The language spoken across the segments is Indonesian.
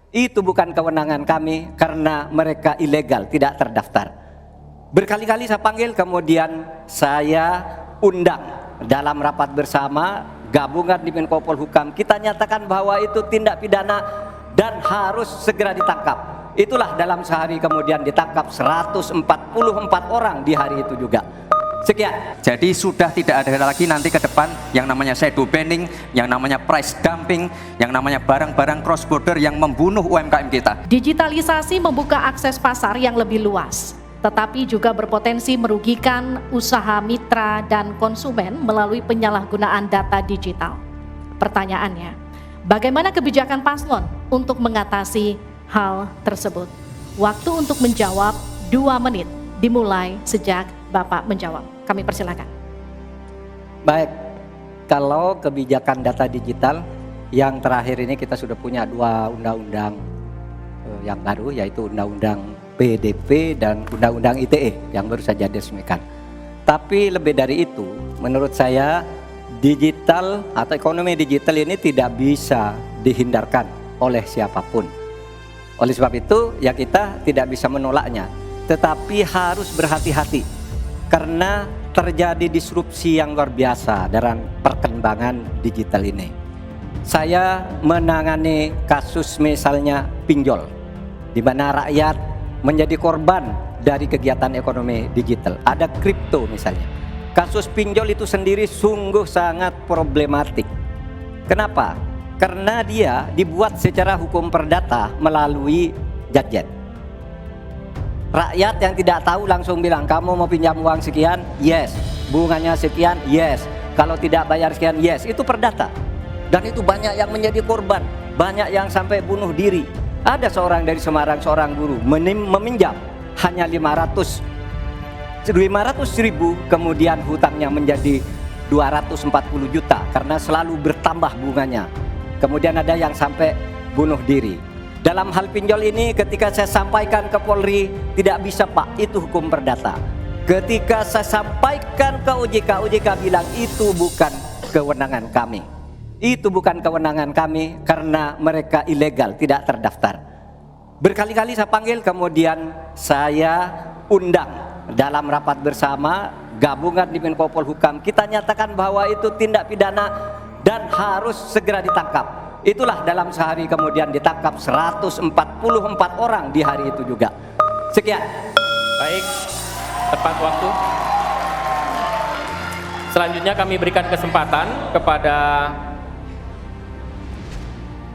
Itu bukan kewenangan kami karena mereka ilegal, tidak terdaftar. Berkali-kali saya panggil, kemudian saya undang dalam rapat bersama gabungan di Menko Polhukam. Kita nyatakan bahwa itu tindak pidana dan harus segera ditangkap. Itulah dalam sehari kemudian ditangkap 144 orang di hari itu juga. Sekian. Jadi sudah tidak ada lagi nanti ke depan yang namanya shadow banning, yang namanya price dumping, yang namanya barang-barang cross border yang membunuh UMKM kita. Digitalisasi membuka akses pasar yang lebih luas, tetapi juga berpotensi merugikan usaha mitra dan konsumen melalui penyalahgunaan data digital. Pertanyaannya, bagaimana kebijakan paslon untuk mengatasi hal tersebut? Waktu untuk menjawab 2 menit dimulai sejak Bapak menjawab. Kami persilakan. Baik, kalau kebijakan data digital yang terakhir ini kita sudah punya 2 undang-undang yang baru, yaitu Undang-Undang PDP dan Undang-Undang ITE yang baru saja diresmikan. Tapi lebih dari itu, menurut saya digital atau ekonomi digital ini tidak bisa dihindarkan oleh siapapun. Oleh sebab itu, ya kita tidak bisa menolaknya, tetapi harus berhati-hati karena terjadi disrupsi yang luar biasa dalam perkembangan digital ini. Saya menangani kasus misalnya pinjol, di mana rakyat menjadi korban dari kegiatan ekonomi digital. Ada kripto misalnya. Kasus pinjol itu sendiri sungguh sangat problematik. Kenapa? Karena dia dibuat secara hukum perdata melalui gadget. Rakyat yang tidak tahu langsung bilang, kamu mau pinjam uang sekian? Yes. Bunganya sekian? Yes. Kalau tidak bayar sekian? Yes. Itu perdata. Dan itu banyak yang menjadi korban. Banyak yang sampai bunuh diri. Ada seorang dari Semarang, seorang guru meminjam hanya 500 ribu, kemudian hutangnya menjadi 240 juta karena selalu bertambah bunganya. Kemudian ada yang sampai bunuh diri. Dalam hal pinjol ini ketika saya sampaikan ke Polri, tidak bisa Pak, itu hukum perdata. Ketika saya sampaikan ke OJK, OJK bilang itu bukan kewenangan kami. Itu bukan kewenangan kami karena mereka ilegal, tidak terdaftar. Berkali-kali saya panggil, kemudian saya undang dalam rapat bersama gabungan di Menko Polhukam. Kita nyatakan bahwa itu tindak pidana dan harus segera ditangkap. Itulah dalam sehari kemudian ditangkap 144 orang di hari itu juga. Sekian. Baik, tepat waktu. Selanjutnya kami berikan kesempatan kepada.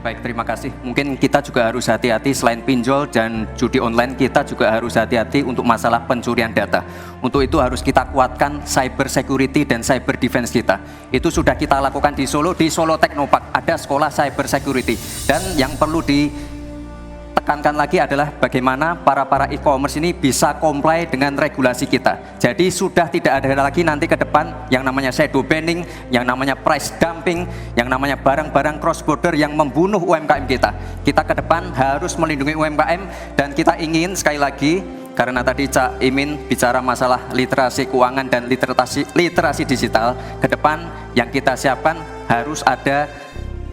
Baik, terima kasih. Mungkin kita juga harus hati-hati selain pinjol dan judi online, kita juga harus hati-hati untuk masalah pencurian data. Untuk itu harus kita kuatkan cyber security dan cyber defense kita. Itu sudah kita lakukan di Solo Technopark, ada sekolah cyber security. Dan yang perlu ditekankan lagi adalah bagaimana para e-commerce ini bisa comply dengan regulasi kita. Jadi sudah tidak ada lagi nanti ke depan yang namanya shadow banning, yang namanya price dumping, yang namanya barang-barang cross border yang membunuh UMKM kita. Kita ke depan harus melindungi UMKM dan kita ingin sekali lagi, karena tadi Cak Imin bicara masalah literasi keuangan dan literasi digital, ke depan yang kita siapkan harus ada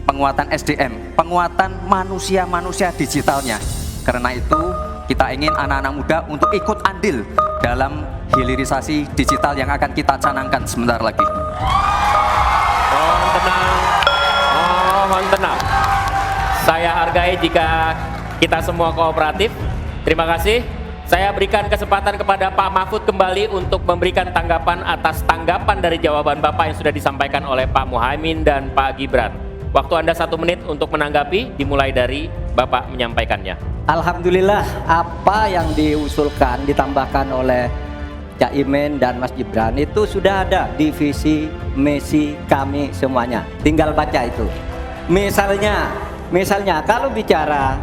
penguatan SDM, penguatan manusia digitalnya. Karena itu kita ingin anak-anak muda untuk ikut andil dalam hilirisasi digital yang akan kita canangkan sebentar lagi. Mohon tenang, mohon tenang. Saya hargai jika kita semua kooperatif. Terima kasih. Saya berikan kesempatan kepada Pak Mahfud kembali untuk memberikan tanggapan atas tanggapan dari jawaban Bapak yang sudah disampaikan oleh Pak Muhaimin dan Pak Gibran. Waktu Anda 1 menit untuk menanggapi, dimulai dari Bapak menyampaikannya. Alhamdulillah, apa yang diusulkan, ditambahkan oleh Cak Imin dan Mas Gibran itu sudah ada di visi misi kami semuanya. Tinggal baca itu. Misalnya kalau bicara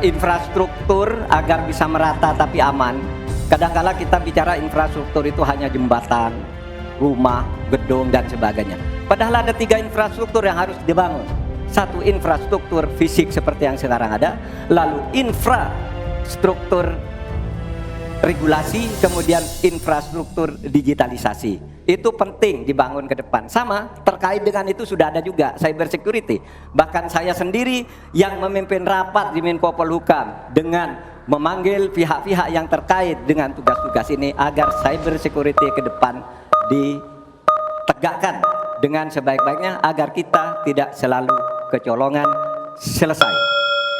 infrastruktur agar bisa merata tapi aman, kadang-kala kita bicara infrastruktur itu hanya jembatan, rumah, gedung dan sebagainya. Padahal ada 3 infrastruktur yang harus dibangun. 1 infrastruktur fisik seperti yang sekarang ada, lalu infrastruktur regulasi, kemudian infrastruktur digitalisasi. Itu penting dibangun ke depan. Sama terkait dengan itu sudah ada juga cyber security. Bahkan saya sendiri yang memimpin rapat di Menko Polhukam dengan memanggil pihak-pihak yang terkait dengan tugas-tugas ini agar cyber security ke depan ditegakkan dengan sebaik-baiknya agar kita tidak selalu kecolongan. Selesai.